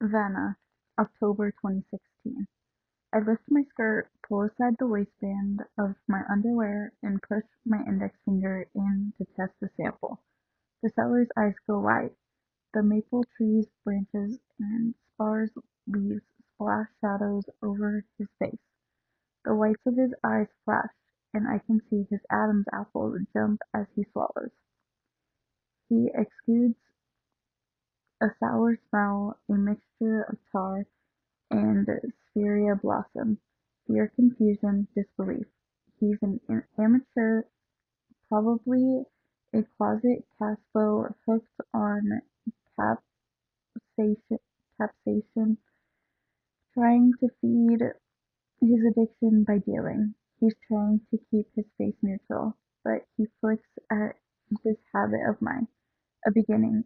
Vanna, October 2016. I lift my skirt, pull aside the waistband of my underwear, and push my index finger in to test the sample. The seller's eyes go wide. The maple tree's branches and sparse leaves splash shadows over his face. The whites of his eyes flash, and I can see his Adam's apple jump as he swallows. He exudes a sour smell, a mixture of tar and sphaeria blossom, fear, confusion, disbelief. He's an amateur, probably a closet Caspo hooked on capsaicin, capsaicin, trying to feed his addiction by dealing. He's trying to keep his face neutral, but he flicks at this habit of mine. A beginner,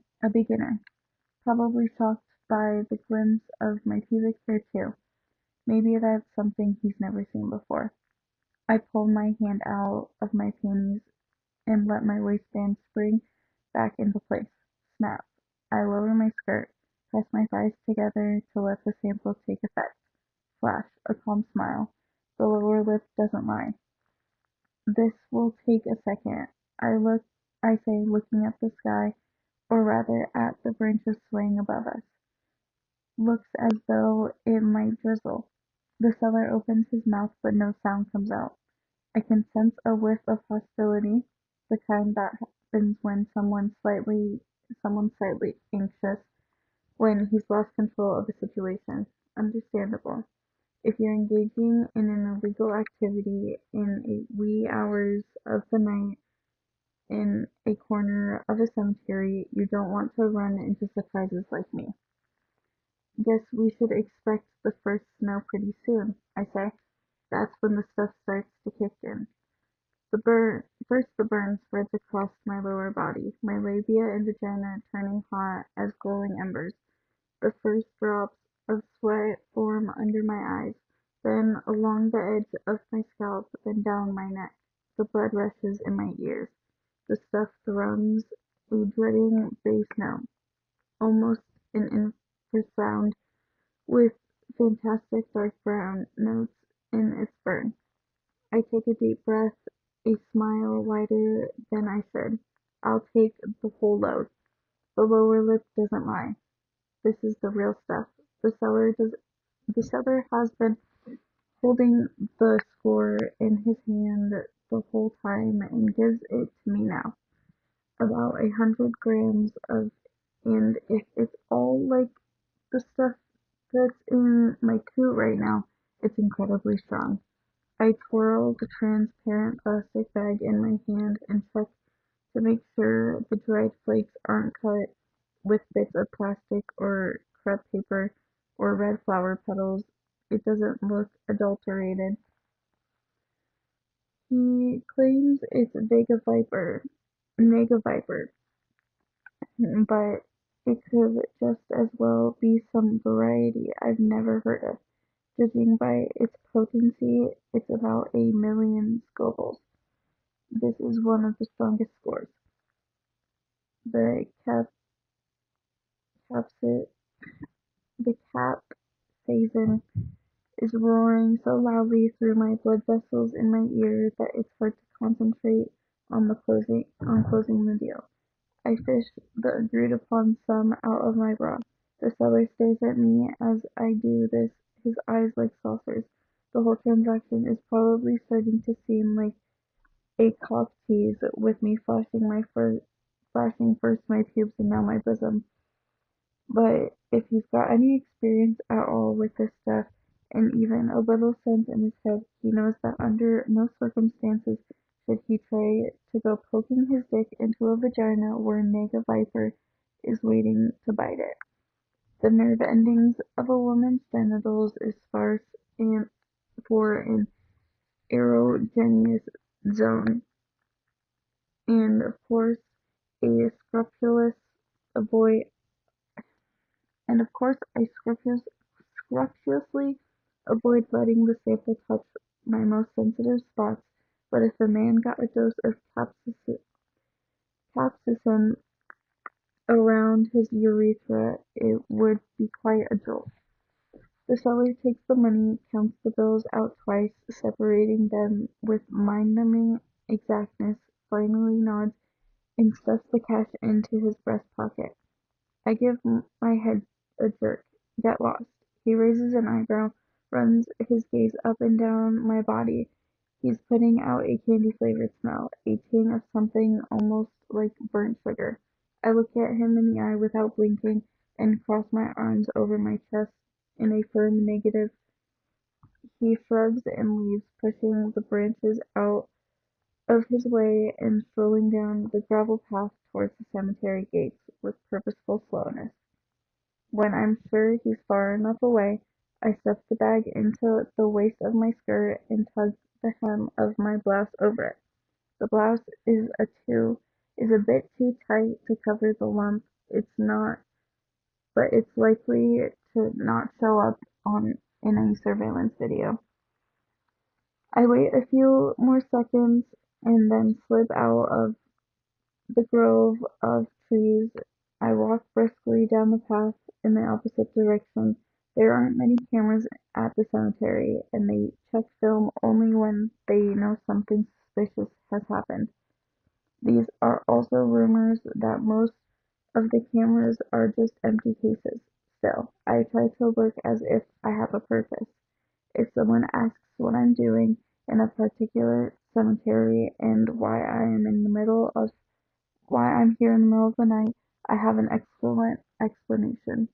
probably shocked by the glimpse of my pubic hair too. Maybe that's something he's never seen before. I pull my hand out of my panties and let my waistband spring back into place. Snap. I lower my skirt, press my thighs together to let the sample take effect. Flash. A calm smile. The lower lip doesn't lie. This will take a second. I say, looking at the sky, or rather at the branches swaying above us. Looks as though it might drizzle. The seller opens his mouth but no sound comes out. I can sense a whiff of hostility, the kind that happens when someone's slightly anxious when he's lost control of a situation. Understandable. If you're engaging in an illegal activity in a wee hours of the night in a corner of a cemetery, you don't want to run into surprises like me. Guess we should expect the first snow pretty soon, I say. That's when the stuff starts to kick in. First the burn spreads across my lower body, my labia and vagina turning hot as glowing embers. The first drops of sweat form under my eyes, then along the edge of my scalp, then down my neck. The blood rushes in my ears. The stuff thrums a dreading bass note, almost an infrasound with fantastic dark brown notes in its burn. I take a deep breath, a smile wider than I should. I'll take the whole load. The lower lip doesn't lie. This is the real stuff. The seller has been holding the score in his hand the whole time and gives it to me now. About 100 grams of, and if it's all like the stuff that's in my coot right now, it's incredibly strong. I twirl the transparent plastic bag in my hand and check to make sure the dried flakes aren't cut with bits of plastic or crepe paper or red flower petals. It doesn't look adulterated. He claims it's mega viper, but it could just as well be some variety I've never heard of. Judging by its potency, it's about 1,000,000 scovilles. This is one of the strongest scores. The capsi- the capsaicin is roaring so loudly through my blood vessels in my ear that it's hard to concentrate on closing the deal. I fish the agreed upon sum out of my bra. The seller stares at me as I do this, his eyes like saucers. The whole transaction is probably starting to seem like a cock tease, with me flashing first my pubes and now my bosom. But if he's got any experience at all with this stuff, and even a little sense in his head, he knows that under no circumstances should he try to go poking his dick into a vagina where a mega viper is waiting to bite it. The nerve endings of a woman's genitals is sparse and for an erogenous zone, and of course a scrupulous avoid and of course I scrupulously avoid letting the sample touch my most sensitive spots, but if a man got a dose of capsaicin around his urethra, it would be quite a jolt. The seller takes the money, counts the bills out twice, separating them with mind-numbing exactness, finally nods and stuffs the cash into his breast pocket. I give my head a jerk. Get lost. He raises an eyebrow, runs his gaze up and down my body. He's putting out a candy-flavored smell, a ting of something almost like burnt sugar. I look at him in the eye without blinking and cross my arms over my chest in a firm negative. He shrugs and leaves, pushing the branches out of his way and strolling down the gravel path towards the cemetery gates with purposeful slowness. When I'm sure he's far enough away, I stuff the bag into the waist of my skirt and tug the hem of my blouse over it. The blouse is a bit too tight to cover the lump. It's not, but it's likely to not show up on in any surveillance video. I wait a few more seconds and then slip out of the grove of trees. I walk briskly down the path in the opposite direction. There aren't many cameras at the cemetery, and they check film only when they know something suspicious has happened. These are also rumors that most of the cameras are just empty cases. Still, I try to look as if I have a purpose. If someone asks what I'm doing in a particular cemetery and why I'm here in the middle of the night, I have an excellent explanation.